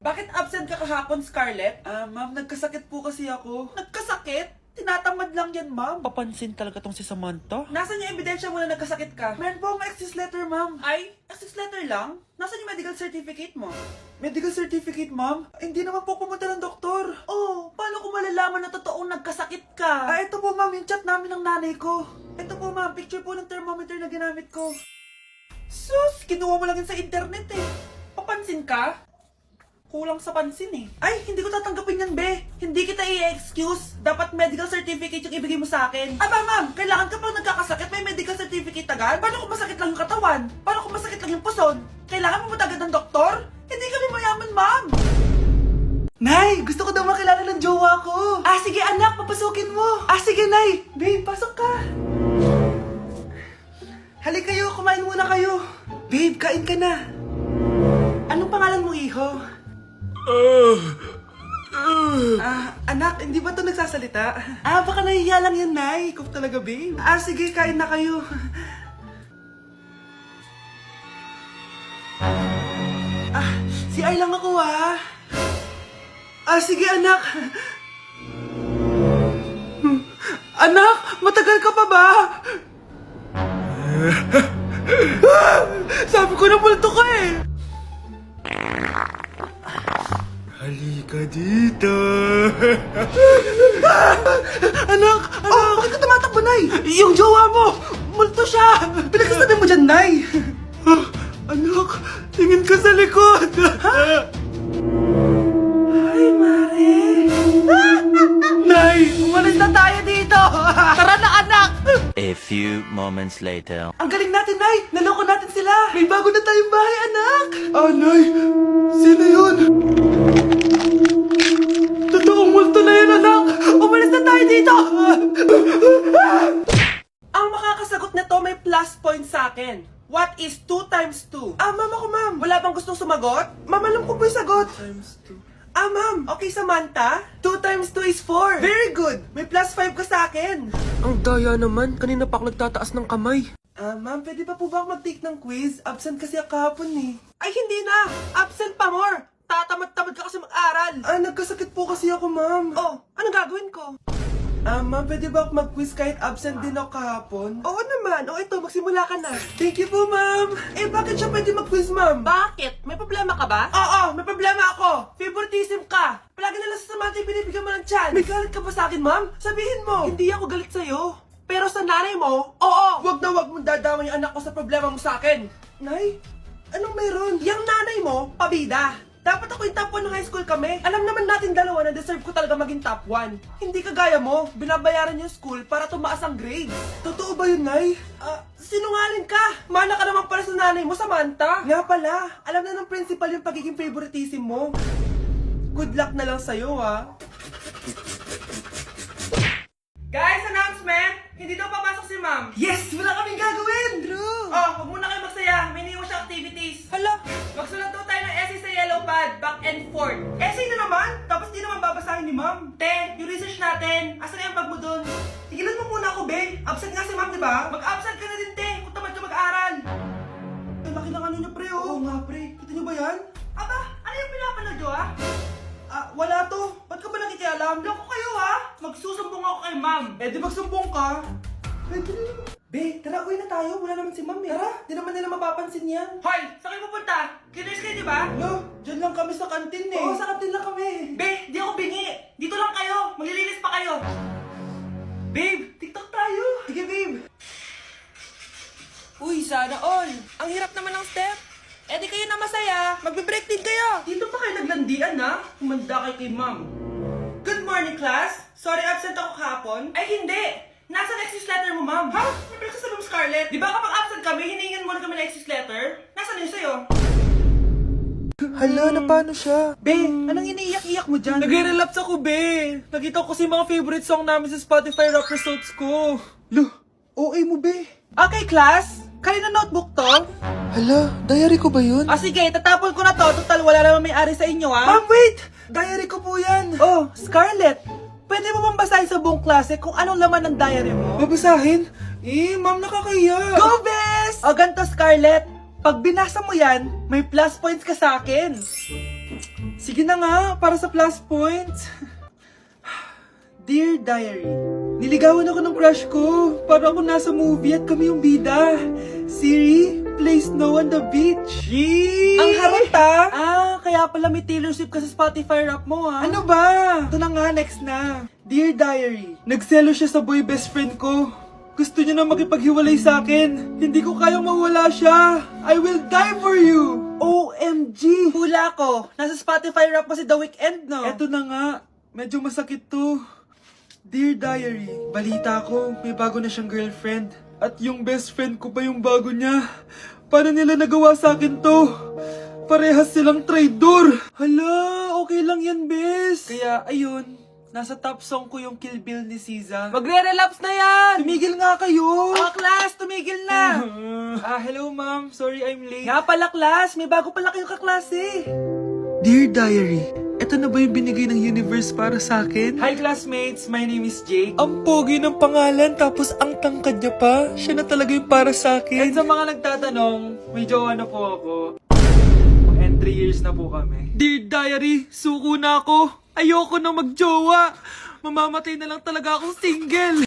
Bakit absent ka kahapon, Scarlett? Ma'am, nagkasakit po kasi ako. Nagkasakit? Tinatamad lang yan, ma'am. Papansin talaga tong si Samantha. Nasaan yung ebidensya mo na nagkasakit ka? Meron po akong excuse letter, ma'am. Ay, excuse letter lang? Nasaan yung medical certificate mo? Medical certificate, ma'am? Hindi naman po pumunta ng doktor. Oh, paano ko malalaman na totoong nagkasakit ka? Ito po, ma'am, yung chat namin ng nanay ko. Ito po, ma'am, picture po ng thermometer na ginamit ko. Sus, kinuha mo lang yun sa internet eh. Papansin ka? Kulang sa pansin eh. Ay, hindi ko tatanggapin yan, be. Hindi kita i-excuse. Dapat medical certificate yung ibigay mo sa akin. Aba, ma'am, kailangan kapag nagkakasakit, may medical certificate agad? Paano kung masakit lang yung katawan? Paano kung masakit lang yung puson? Kailangan mo agad ng doktor? Hindi kami mayaman, ma'am. Nay, gusto ko daw makilala ng jowa ko. Sige anak, papasukin mo. Sige Nay. Babe, pasok ka. Halika kayo, kumain muna kayo. Babe, kain ka na. Anong pangalan mo, iho? Anak, hindi ba ito nagsasalita? Baka nahihiya lang yan, Nay. Ikaw talaga, babe. Sige, kain na kayo. Si Ay lang ako, sige, anak. Anak, matagal ka pa ba? Sabi ko na multo ka eh. Halika dito. Anak! Bakit ka tumatakbo, Nay? Yung jowa mo! Multo siya! Pinagsasabi mo dyan, Nay! Anak, tingin ka sa likod! Ay, Mare! Nay, umalis na tayo dito! Tara na, anak! A few moments later. Ang galing natin, Nay! Naloko natin sila! May bago na tayong bahay, anak! Nay! Sino yun? Totoong multo na yun, anak! Umalis na tayo dito! Ang makakasagot nito may plus point sa akin. What is 2 times 2? Ma'am ako, ma'am. Wala bang gustong sumagot? Ma'am, alam ko po yung sagot. 2 times 2. Ma'am. Okay, Samantha. 2 times 2 is 4. Very good. May plus 5 ka sa akin. Ang daya naman. Kanina pa ako nagtataas ng kamay. Ma'am, pwede pa po ba ako mag-take ng quiz? Absent kasi ako kahapon eh. Ay, hindi na. Absent pa more. Tatamad-tamad ka kasi mag-aral. Nagkasakit po kasi ako, ma'am. Anong gagawin ko? Ma'am, pwede ba ako mag-quiz kahit absent din ako kahapon? Oo naman. Ito, magsimula ka na. Thank you po, ma'am. Bakit siya pwede mag-quiz, ma'am? Bakit? May problema ka ba? Oo, may problema ako. Favoritism ka. Palagi na lang sa Samantha yung binibigyan mo ng chance. May galit ka ba sa akin, ma'am? Sabihin mo. Hindi ako galit sa'yo. Pero sa nanay mo, oo. Wag na wag mong dadama yung anak ko sa problema mo sa akin. Nay, anong meron? Yang nanay mo, pabida. Dapat ako yung top 1 ng high school kami. Alam naman natin dalawa na deserve ko talaga maging top 1. Hindi kagaya mo, binabayaran yung school para tumaas ang grade. Totoo ba yun, Nay? Sinungaling ka! Mana ka naman para sa nanay mo, Samantha. Nga pala, alam na ng principal yung pagiging favoritism mo. Good luck na lang sa'yo, Guys, announcement! Hindi daw papasok si ma'am. Yes! Wala kaming gagawin! True! Huwag muna kayo magsaya. May iniwan siya activities. Hala! Magsulat daw tayo ng essay sa yellow pad, back and forth. Essay na naman? Tapos di naman babasahin ni ma'am. Te, yung research natin. Asan yung bag mo dun? Tigilan mo muna ako, be. Absent nga si ma'am, di ba? Mag-absent ka na din, te. Kung tamad ka mag-aral. Ang laki ng ano niyo, pre, Oo nga, pre. Kita niyo ba yan? Aba, ano yung pinapanood nyo, wala to. Ba't ka ba nakikialam? Loko kayo, Magsusumbong ako kay ma'am. Di magsumbong ka. Pwede na naman. Be, tara, uwi na tayo. Wala naman si ma'am, Tara, di naman nila mapapansin yan. Hoy, saan kayo pupunta? Kinis kayo, di ba? Dyan lang kami sa kantin, Oo, sa kantin lang kami. Be, di ako bingi. Dito lang kayo. Maglilinis pa kayo. Babe, TikTok tayo. Sige, babe. Uy, sana all. Ang hirap naman ng step. Di kayo na masaya. Magbe-break din kayo. Dito pa kayo naglandian, Humanda kayo kay ma'am. Good morning, class. Sorry, absent ako kahapon. Ay, hindi. Nasa excuse letter mo, ma'am. May pinagsasabi mo, Scarlett. Di ba kapag absent kami, hiningan mo na kami ng excuse letter? Nasaan yun sa'yo? Hala, na paano siya? Be, anong iniiyak-iyak mo dyan? Nagre-relapse ako, be. Nakita ko kasi mga favorite song namin sa Spotify rap results ko. OA mo, be. Okay, class. Kanina notebook to? Hala, diary ko ba yun? Sige, tatapon ko na to. Total, wala naman may-ari sa inyo, Ma'am, wait! Diary ko po yan. Scarlett. Pwede mo bang basahin sa buong klase kung anong laman ng diary mo? Babasahin? Ma'am, nakakahiya. Go, bes! Ganito, Scarlett. Pag binasa mo yan, may plus points ka sa akin. Sige na nga, para sa plus points. Dear Diary, niligawan ako ng crush ko. Para ako nasa movie at kami yung bida. Siri, play Snow on the Beach. Yee! Ang harot ah! Ah, kaya pala may Taylor Swift ka sa Spotify rap mo ha? Ano ba? Ito na nga, next na. Dear Diary, nagselo siya sa boy best friend ko. Gusto niya na makipaghiwalay sa akin. Hindi ko kayang mawala siya. I will die for you. OMG! Hula ko! Nasa Spotify rap mo si The Weeknd, no? Eto na nga, medyo masakit to. Dear Diary, balita ko, may bago na siyang girlfriend. At yung best friend ko pa yung bago niya. Paano nila nagawa sa akin to? Parehas silang traitor. Hala, okay lang yan, bes. Kaya, ayun, nasa top song ko yung Kill Bill ni SZA. Magre-relapse na yan! Tumigil nga kayo! Class, tumigil na! Hello ma'am, sorry I'm late. Nga pala, class, may bago pala kayong kaklase. Dear Diary, eto na ba yung binigay ng universe para sa akin? Hi classmates, my name is Jake. Ang pogi ng pangalan tapos ang tangkad niya pa. Siya na talaga yung para sa akin. At sa mga nagtatanong, may jowa na po ako. And 3 years na po kami. Dear Diary, suko na ako. Ayoko na magjowa. Mamamatay na lang talaga akong single.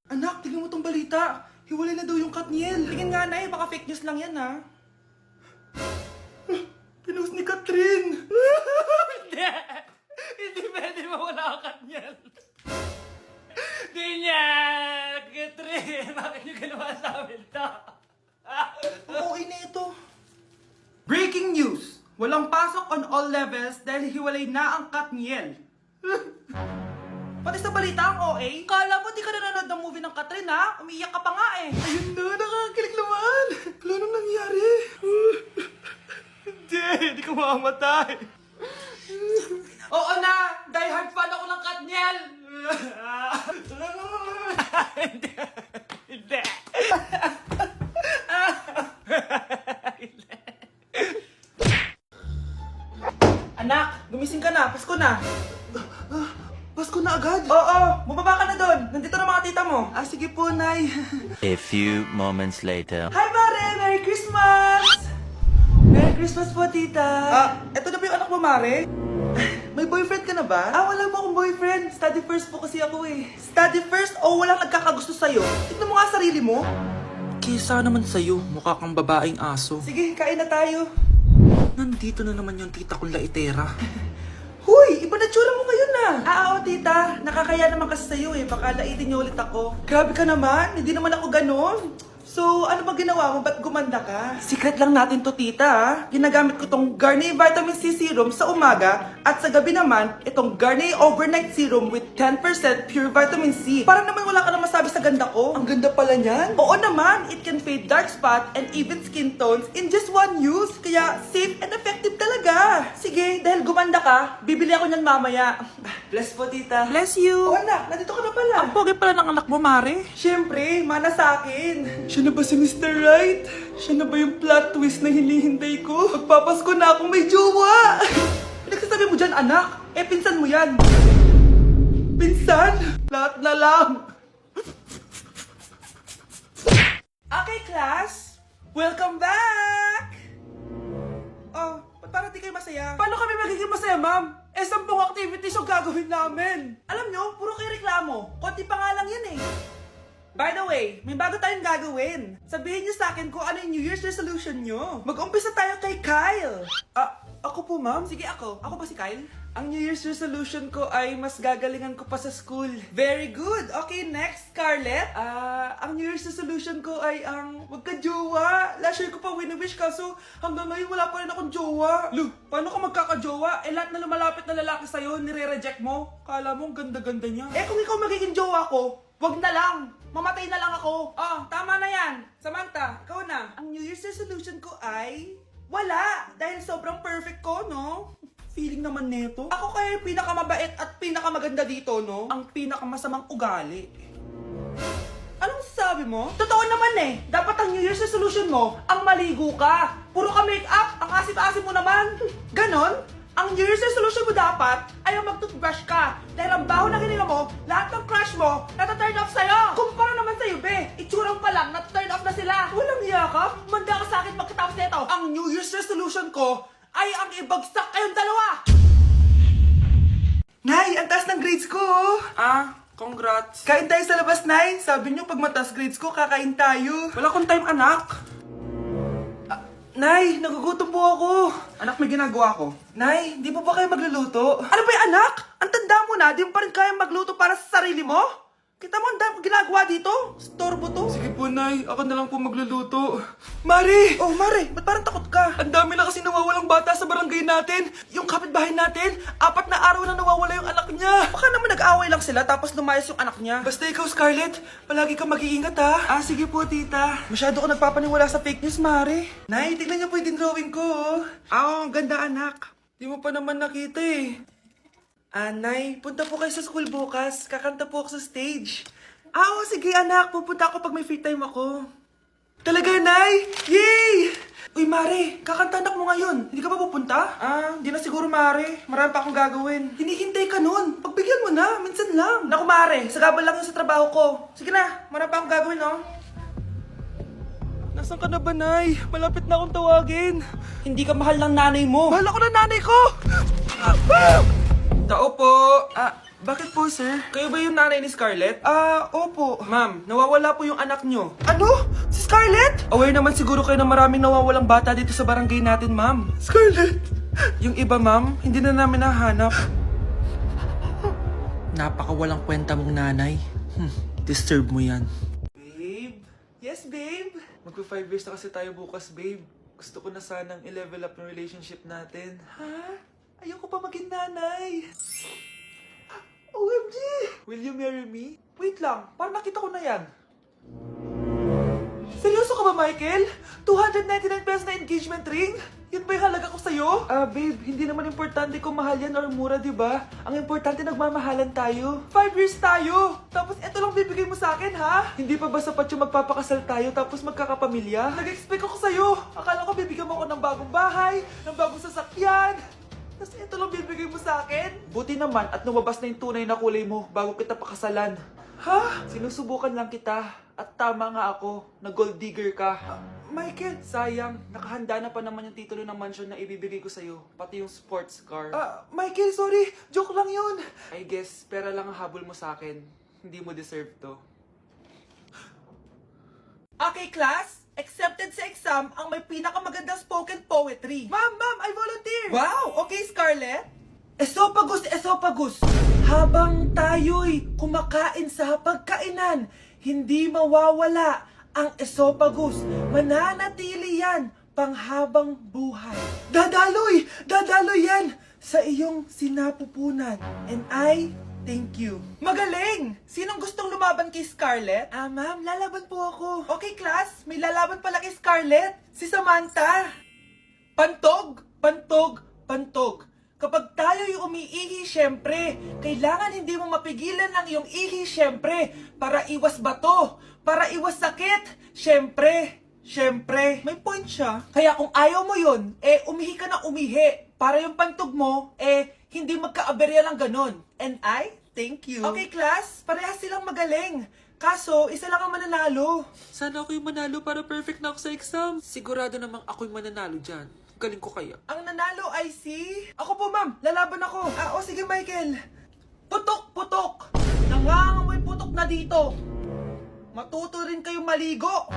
Anak, tingnan mo tong balita. Hiwalay na daw yung Katniel. Tingin nga na baka fake news lang yan, ha? Pinost ni Catherine. Hindi! Hindi pwede mawala ang Katniel. Hindi niya! Catherine, bakit niyo ginawa sa amin to? Okay na ito. Breaking news! Walang pasok on all levels dahil hiwalay na ang Katniel. Pati sa balita ang OA, kala mo di ka nanonood ng movie ng Catherine ha? Umiiyak ka pa nga eh. Ayun na, nakakakilig naman. Wala nang nangyari. Hindi ka mamamatay. Oo na! Die hard fan ako ng Katniel! Hindi. Hindi. Anak, gumising ka na. Pasko na. Pasko na agad. Oo, bumaba ka na doon. Nandito na mga tita mo. Sige po, Nay. A few moments later. Hi, Mare! Merry Christmas! Merry Christmas po, tita. Eto na ba yung anak mo, Mare? May boyfriend ka na ba? Wala mo akong boyfriend. Study first po kasi ako eh. Study first o walang nagkakagusto sa'yo? Tignan mo nga sarili mo. Kesa naman sa'yo, mukha kang babaeng aso. Sige, kain na tayo. Nandito na naman yung tita kong laitera. Huy, iba na tsura mo ngayon na. Oo, tita. Nakakaya naman kasi sa'yo eh. Baka laitin niyo ulit ako. Grabe ka naman. Hindi naman ako ganon. So, ano ba ginawa mo? Ba't gumanda ka? Secret lang natin to, tita. Ginagamit ko tong Garnier Vitamin C Serum sa umaga at sa gabi naman, itong Garnier Overnight Serum with 10% pure vitamin C. Para naman wala ka na masabi sa ganda ko. Ang ganda pala niyan. Oo naman, it can fade dark spot and even skin tones in just one use. Kaya safe and effective talaga. Sige, dahil gumanda ka, bibili ako niyan mamaya. Bless po, tita. Bless you. Oh, anak, nandito ka na pala. Ang pogi pala ng anak mo, Mare. Siyempre, mana sa akin. Siya na ba si Mr. Right? Siya na ba yung plot twist na hinihintay ko? Magpapasko na akong may jowa. Pinagsasabi mo dyan, anak. Pinsan mo yan. Pinsan? Lahat na lang. Okay, class. Welcome back. Oh, ba't parang di kayo masaya? Paano kami magiging masaya, ma'am? 10 activities ang gagawin namin. Alam nyo, puro kayo reklamo. Konti pa nga lang yan eh. By the way, may bago tayong gagawin. Sabihin niyo sa akin kung ano yung New Year's resolution niyo. Mag-umpisa tayo kay Kyle. Ako po, ma'am. Sige ako. Ako ba si Kyle? Ang New Year's resolution ko ay mas gagalingan ko pa sa school. Very good. Okay, next, Scarlett. Ang New Year's resolution ko ay ang magka-jowa. Last year ko pa wini-wish kaso hanggang ngayon wala pa rin akong jowa. Lu, paano ka magkaka-jowa? Lahat na lumalapit na lalaki sa'yo, nire-reject mo. Kala mo ang ganda-ganda niya. Kung ikaw magiging jowa ko, wag na lang. Mamatay na lang ako. Tama na yan. Samantha, ikaw na. Ang New Year's resolution ko ay wala. Dahil sobrang perfect ko, no? Feeling naman neto. Ako kaya yung pinakamabait at pinakamaganda dito, no? Ang pinakamasamang ugali. Anong sabi mo? Totoo naman eh. Dapat ang New Year's resolution mo, ang maligo ka. Puro ka make-up, ang asim-asim mo naman. Ganon? Ang New Year's resolution mo dapat ay ang mag-toothbrush ka. Dahil ang baho na hininga mo, lahat ng crush mo, nata-turn off sa'yo. Kumpara naman sa'yo, be. Itsurang pa lang, nata-turn off na sila. Walang yakap. Manda ka sa akin pagkatapos nito. Ang New Year's resolution ko ay ang ibagsak kayong dalawa! Nay, ang taas ng grades ko, oh. Congrats. Kain tayo sa labas, Nay. Sabi niyo, pag mataas grades ko, kakain tayo. Wala akong time, anak. Nay, nagugutom po ako. Anak, may ginagawa ko. Nay, di mo ba kayo magluluto? Ano ba yung anak? Ang tanda mo na, di mo pa rin kaya magluto para sa sarili mo? Kita mo ang dami kong ginagawa dito? Storbo to. Sige po, Nay. Ako na lang po magluluto. Mari! Oh, Mari, ba't parang takot ka? Ang dami na kasi nawawalang bata sa barangay natin. Yung kapitbahay natin, 4 na araw na nawawala yung anak niya. Baka naman nag-away lang sila tapos lumayas yung anak niya. Basta ikaw, Scarlett, palagi kang mag-iingat, ha? Sige po, tita. Masyado ko nagpapaniwala sa fake news, Mari. Nay, tignan niyo po yung drawing ko, oh. Ang ganda, anak. Di mo pa naman nakita, eh. Nay, punta po kayo sa school bukas. Kakanta po ako sa stage. Oo, sige anak. Pupunta ako pag may free time ako. Talaga, Nay? Yay! Uy, Mare, kakanta anak mo ngayon. Hindi ka ba pupunta? Hindi na siguro, Mare. Marami pa akong gagawin. Hinihintay ka nun. Pagbigyan mo na. Minsan lang. Naku, Mare. Sagabal lang yun sa trabaho ko. Sige na. Marami pa akong gagawin, no? Nasaan ka na ba, Nay? Malapit na akong tawagin. Hindi ka mahal ng nanay mo. Mahal ako ng nanay ko! Tao po. Bakit po, sir? Kayo ba yung nanay ni Scarlett? Opo. Ma'am, nawawala po yung anak nyo. Ano? Si Scarlett? Aware naman siguro kayo na maraming nawawalang bata dito sa barangay natin, ma'am. Scarlett? Yung iba, ma'am, hindi na namin nahanap. Napakawalang kwenta mong nanay. Disturb mo yan. Babe? Yes, babe? Magpa 5 years na kasi tayo bukas, babe. Gusto ko na sanang i-level up yung relationship natin. Ha? Ayoko pa maging nanay. OMG! Will you marry me? Wait lang, parang nakita ko na yan. Seryoso ka ba, Michael? 299 pesos na engagement ring? Yun ba yung halaga ko sa'yo? Babe, hindi naman importante kung mahal yan or mura, di ba? Ang importante, nagmamahalan tayo. 5 years tayo! Tapos eto lang bibigay mo sa akin, ha? Hindi pa ba sapat yung magpapakasal tayo tapos magkakapamilya? Nag-expect ako sa'yo. Akala ko bibigyan mo ako ng bagong bahay, ng bagong sasakyan. Tapos ito lang bibigay mo sa akin? Buti naman at lumabas na yung tunay na kulay mo bago kita pakasalan. Ha? Sinusubukan lang kita at tama nga ako na gold digger ka. Michael, sayang. Nakahanda na pa naman yung titulo ng mansion na ibibigay ko sa'yo. Pati yung sports car. Michael, sorry. Joke lang yun. I guess, pera lang ang habol mo sa akin. Hindi mo deserve to. Okay, class. Accepted sa exam ang may pinakamagandang spoken poetry. Ma'am, I volunteer! Wow! Okay, Scarlett. Esophagus! Habang tayo'y kumakain sa pagkainan, hindi mawawala ang esophagus. Mananatili yan panghabang buhay. Dadaloy yan sa iyong sinapupunan. And I thank you. Magaling! Sinong gustong lumaban kay Scarlett? Ma'am, lalaban po ako. Okay, class. May lalaban pala kay Scarlett. Si Samantha. Pantog! Kapag tayo'y umiihi, syempre, kailangan hindi mo mapigilan ang iyong ihi, syempre, para iwas bato, para iwas sakit, syempre, may point siya. Kaya kung ayaw mo yun, umihi ka na umihi, para yung pantog mo, hindi magkaaberya lang ganon. And I thank you. Okay, class, parehas silang magaling. Kaso, isa lang ang mananalo. Sana ako yung manalo para perfect na ako sa exam. Sigurado namang ako yung mananalo dyan. Galing ko kaya. Ang nanalo ay si... Ako po, ma'am. Lalaban ako. Sige, Michael. Putok. Nangangamoy putok na dito. Matuto rin kayong maligo.